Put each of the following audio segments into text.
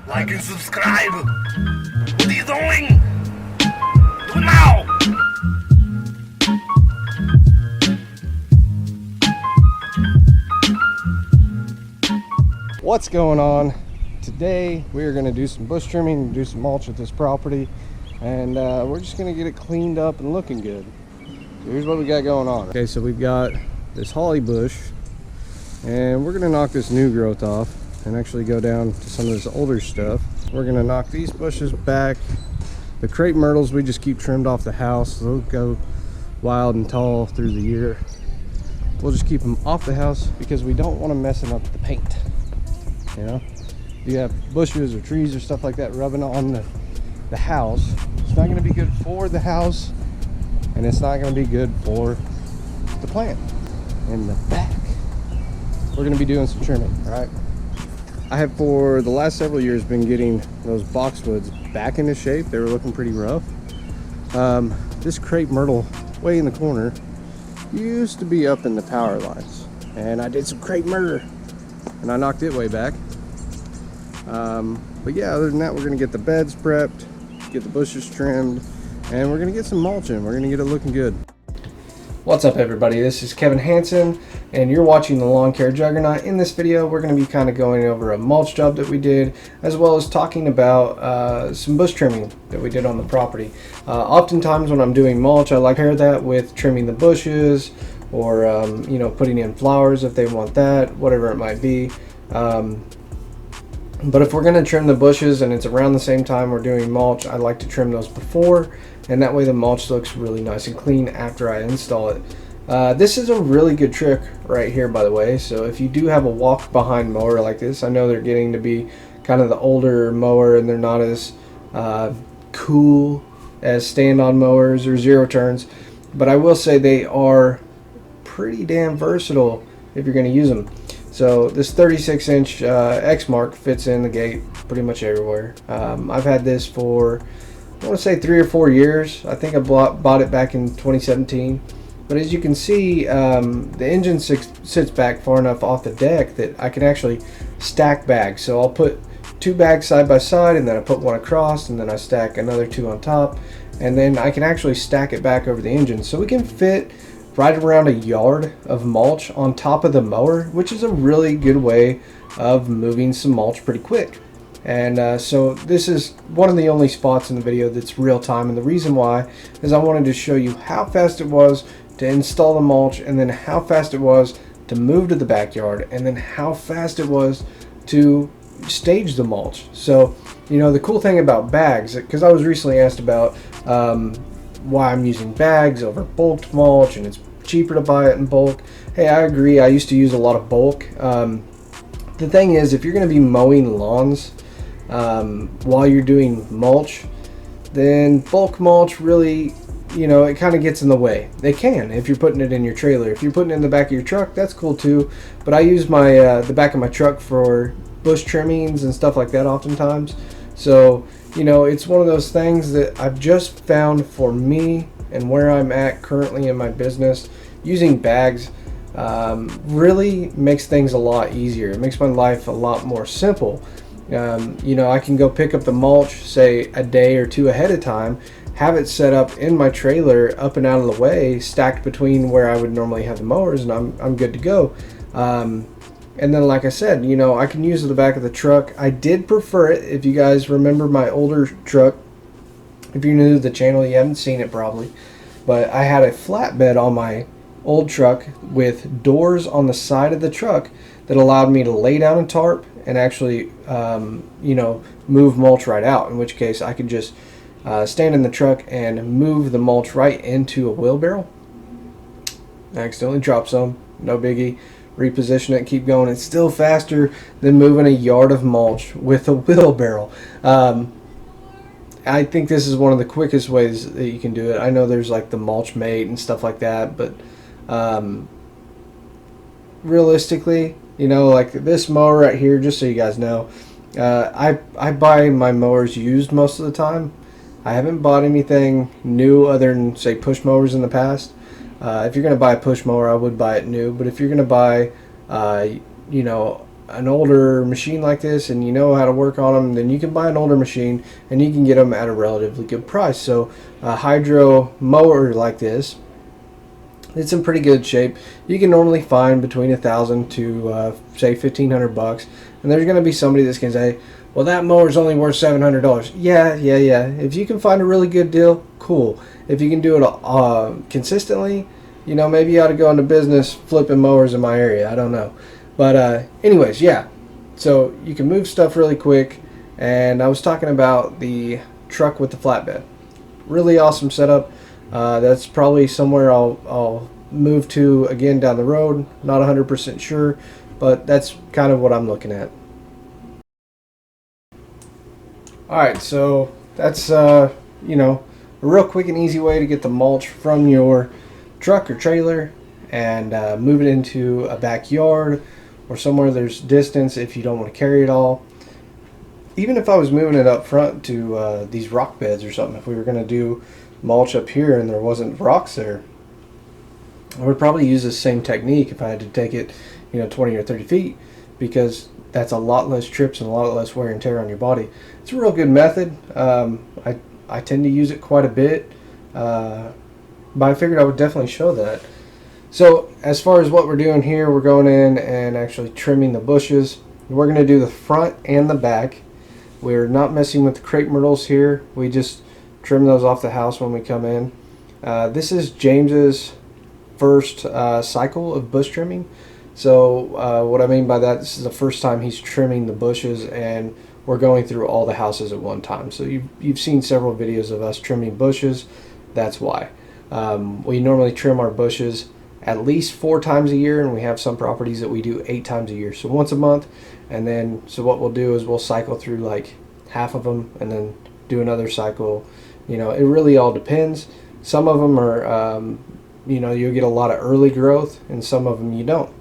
Like and subscribe. What are you doing? Do it now. What's going on? Today we are going to do some bush trimming and do some mulch at this property, and we're just going to get it cleaned up and looking good. So here's what we got going on. Okay, so we've got this holly bush, and we're going to knock this new growth off and actually go down to some of this older stuff. We're going to knock these bushes back. The crepe myrtles we just keep trimmed off the house. They'll go wild and tall through the year. We'll just keep them off the house because we don't want them messing up the paint. You know, you have bushes or trees or stuff like that rubbing on the house. It's not going to be good for the house, and it's not going to be good for the plant in the back. We're going to be doing some trimming. All right, I have for the last several years been getting those boxwoods back into shape. They were looking pretty rough. This crepe myrtle way in the corner used to be up in the power lines, and I did some crepe myrtle and I knocked it way back. But yeah, other than that, we're going to get the beds prepped, get the bushes trimmed, and we're going to get some mulch in. We're going to get it looking good. What's up, everybody? This is Kevin Hansen, and you're watching the Lawn Care Juggernaut. In this video, we're going to be kind of going over a mulch job that we did, as well as talking about some bush trimming that we did on the property. Oftentimes when I'm doing mulch, I like to pair that with trimming the bushes, or you know, putting in flowers if they want that, whatever it might be. But if we're going to trim the bushes and it's around the same time we're doing mulch, I like to trim those before, and that way the mulch looks really nice and clean after I install it. This is a really good trick right here, by the way. So if you do have a walk behind mower like this, I know they're getting to be kind of the older mower and they're not as cool as stand-on mowers or zero turns, but I will say they are pretty damn versatile if you're going to use them. So this 36-inch X mark fits in the gate pretty much everywhere. I've had this for, I want to say 3 or 4 years. I think I bought it back in 2017. But as you can see, the engine sits back far enough off the deck that I can actually stack bags. So I'll put 2 bags side by side, and then I put one across, and then I stack another 2 on top, and then I can actually stack it back over the engine. So we can fit right around a yard of mulch on top of the mower, which is a really good way of moving some mulch pretty quick. And so this is one of the only spots in the video that's real time, and the reason why is I wanted to show you how fast it was to install the mulch, and then how fast it was to move to the backyard, and then how fast it was to stage the mulch. So, you know, the cool thing about bags, because I was recently asked about why I'm using bags over bulked mulch, and it's cheaper to buy it in bulk. Hey, I agree. I used to use a lot of bulk. The thing is, if you're going to be mowing lawns while you're doing mulch, then bulk mulch really, you know, it kind of gets in the way. They can if you're putting it in your trailer. If you're putting it in the back of your truck, that's cool too. But I use my the back of my truck for bush trimmings and stuff like that oftentimes. So, you know, it's one of those things that I've just found for me and where I'm at currently in my business, using bags really makes things a lot easier. It makes my life a lot more simple. You know, I can go pick up the mulch, say a day or 2 ahead of time, have it set up in my trailer up and out of the way, stacked between where I would normally have the mowers, and I'm good to go. And then, like I said, you know, I can use the back of the truck. I did prefer it. If you guys remember my older truck, if you're new to the channel, you haven't seen it probably, but I had a flatbed on my old truck with doors on the side of the truck that allowed me to lay down a tarp and actually, you know, move mulch right out, in which case I could just stand in the truck and move the mulch right into a wheelbarrow. I accidentally dropped some, no biggie. Reposition it, keep going. It's still faster than moving a yard of mulch with a wheelbarrow. I think this is one of the quickest ways that you can do it. I know there's like the mulch mate and stuff like that, but realistically, you know, like this mower right here, just so you guys know, I buy my mowers used most of the time. I haven't bought anything new other than, say, push mowers in the past. If you're going to buy a push mower, I would buy it new. But if you're going to buy, you know, an older machine like this and you know how to work on them, then you can buy an older machine and you can get them at a relatively good price. So a hydro mower like this, it's in pretty good shape. You can normally find between $1,000 to say $1,500, and there's going to be somebody that's going to say, well, that mower's only worth $700. Yeah. If you can find a really good deal, cool. If you can do it consistently, you know, maybe you ought to go into business flipping mowers in my area. I don't know. But anyways, yeah. So you can move stuff really quick. And I was talking about the truck with the flatbed. Really awesome setup. That's probably somewhere I'll move to again down the road. Not 100% sure, but that's kind of what I'm looking at. Alright, so that's you know, a real quick and easy way to get the mulch from your truck or trailer and move it into a backyard or somewhere there's distance if you don't want to carry it all. Even if I was moving it up front to these rock beds or something, if we were going to do mulch up here and there wasn't rocks there, I would probably use the same technique if I had to take it, you know, 20 or 30 feet, because that's a lot less trips and a lot less wear and tear on your body. It's a real good method. I tend to use it quite a bit, but I figured I would definitely show that. So as far as what we're doing here, we're going in and actually trimming the bushes. We're going to do the front and the back. We're not messing with the crepe myrtles here. We just trim those off the house when we come in. This is James's first cycle of bush trimming. So what I mean by that, this is the first time he's trimming the bushes, and we're going through all the houses at one time. So you've seen several videos of us trimming bushes. That's why. We normally trim our bushes at least 4 times a year, and we have some properties that we do 8 times a year. So once a month, and then so what we'll do is we'll cycle through like half of them and then do another cycle. You know, it really all depends. Some of them are, you know, you'll get a lot of early growth, and some of them you don't.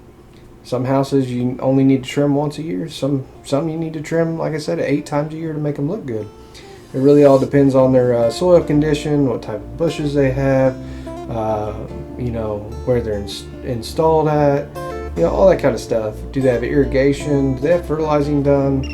Some houses you only need to trim once a year. Some you need to trim, like I said, 8 times a year to make them look good. It really all depends on their soil condition, what type of bushes they have, you know, where they're installed at, you know, all that kind of stuff. Do they have irrigation? Do they have fertilizing done?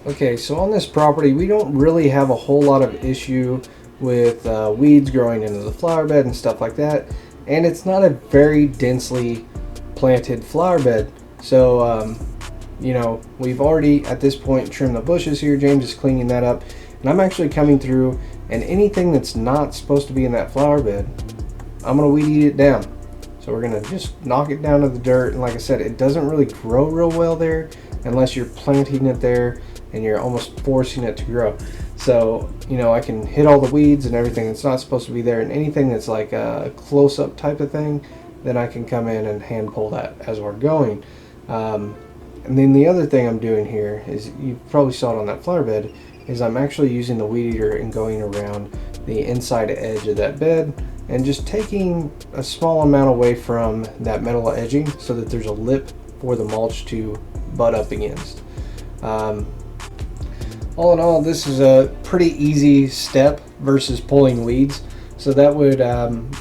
Okay, so on this property we don't really have a whole lot of issue with weeds growing into the flower bed and stuff like that, and it's not a very densely planted flower bed. So you know, we've already at this point trimmed the bushes here. James is cleaning that up, and I'm actually coming through, and anything that's not supposed to be in that flower bed, I'm gonna weed eat it down. So we're gonna just knock it down to the dirt, and like I said, it doesn't really grow real well there unless you're planting it there and you're almost forcing it to grow. So, you know, I can hit all the weeds and everything that's not supposed to be there, and anything that's like a close-up type of thing, then I can come in and hand pull that as we're going. And then the other thing I'm doing here is, you probably saw it on that flower bed, is I'm actually using the weed eater and going around the inside edge of that bed and just taking a small amount away from that metal edging so that there's a lip for the mulch to butt up against. All in all, this is a pretty easy step versus pulling weeds, so that would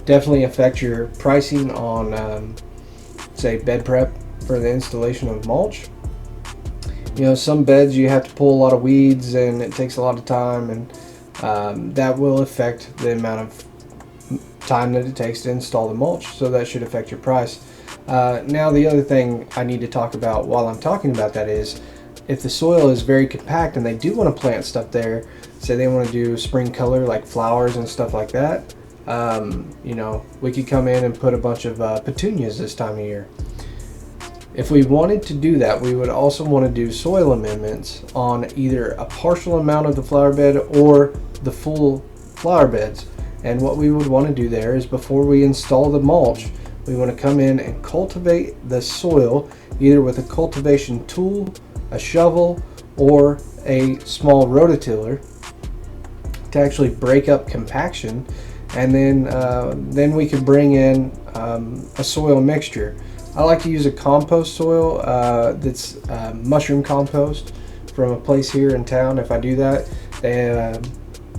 definitely affect your pricing on say bed prep for the installation of mulch. You know, some beds you have to pull a lot of weeds and it takes a lot of time, and that will affect the amount of time that it takes to install the mulch, so that should affect your price. Now the other thing I need to talk about while I'm talking about that is, if the soil is very compact and they do want to plant stuff there, say they want to do spring color like flowers and stuff like that, you know, we could come in and put a bunch of petunias this time of year. If we wanted to do that, we would also want to do soil amendments on either a partial amount of the flower bed or the full flower beds. And what we would want to do there is, before we install the mulch, we want to come in and cultivate the soil either with a cultivation tool, a shovel, or a small rototiller to actually break up compaction. And then we can bring in a soil mixture. I like to use a compost soil that's mushroom compost from a place here in town. If I do that,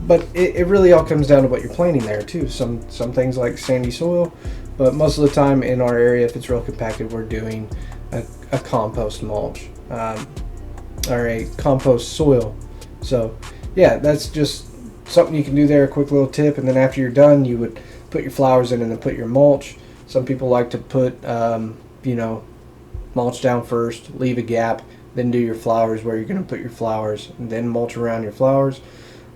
but it really all comes down to what you're planting there too. Some things like sandy soil, but most of the time in our area, if it's real compacted, we're doing a compost mulch or a compost soil. So yeah, that's just something you can do there, a quick little tip. And then after you're done, you would put your flowers in and then put your mulch. Some people like to put mulch down first, leave a gap, then do your flowers where you're going to put your flowers, and then mulch around your flowers.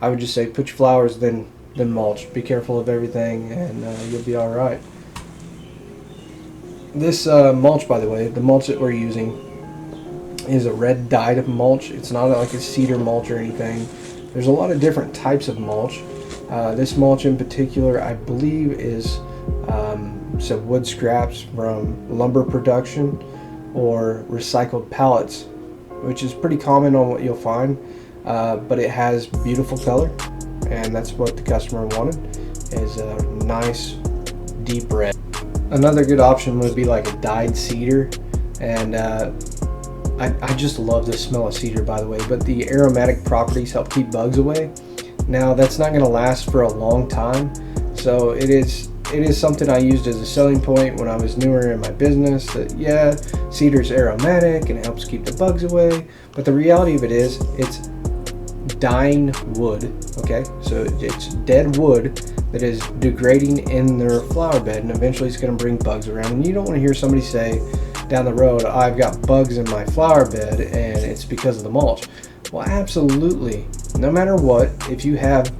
I would just say put your flowers, then mulch. Be careful of everything, and you'll be all right. This mulch, by the way, the mulch that we're using is a red dyed mulch. It's not like a cedar mulch or anything. There's a lot of different types of mulch. This mulch in particular, I believe, is some wood scraps from lumber production or recycled pallets, which is pretty common on what you'll find. But it has beautiful color, and that's what the customer wanted, is a nice deep red. Another good option would be like a dyed cedar, and I just love the smell of cedar, by the way, but the aromatic properties help keep bugs away. Now that's not going to last for a long time, so it is something I used as a selling point when I was newer in my business, that yeah, cedar's aromatic and it helps keep the bugs away, but the reality of it is it's dying wood. Okay, so it's dead wood that is degrading in their flower bed, and eventually it's going to bring bugs around. And you don't want to hear somebody say down the road, I've got bugs in my flower bed and it's because of the mulch. Well, absolutely, no matter what, if you have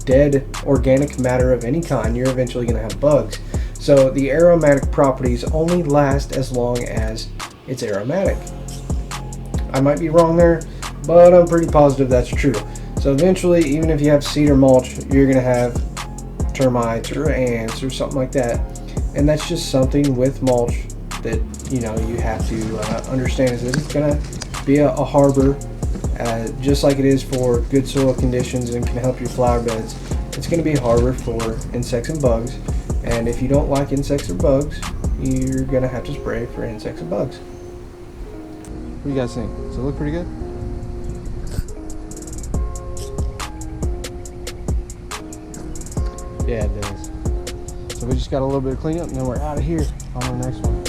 dead organic matter of any kind, you're eventually going to have bugs. So the aromatic properties only last as long as it's aromatic. I might be wrong there, but I'm pretty positive that's true. So eventually, even if you have cedar mulch, you're going to have termites or ants or something like that. And that's just something with mulch that you have to understand, is that it's going to be a harbor, just like it is for good soil conditions and can help your flower beds. It's going to be a harbor for insects and bugs, and if you don't like insects or bugs, you're going to have to spray for insects and bugs. What do you guys think? Does it look pretty good? Yeah, it does. So we just got a little bit of cleanup, and then we're out of here on the next one.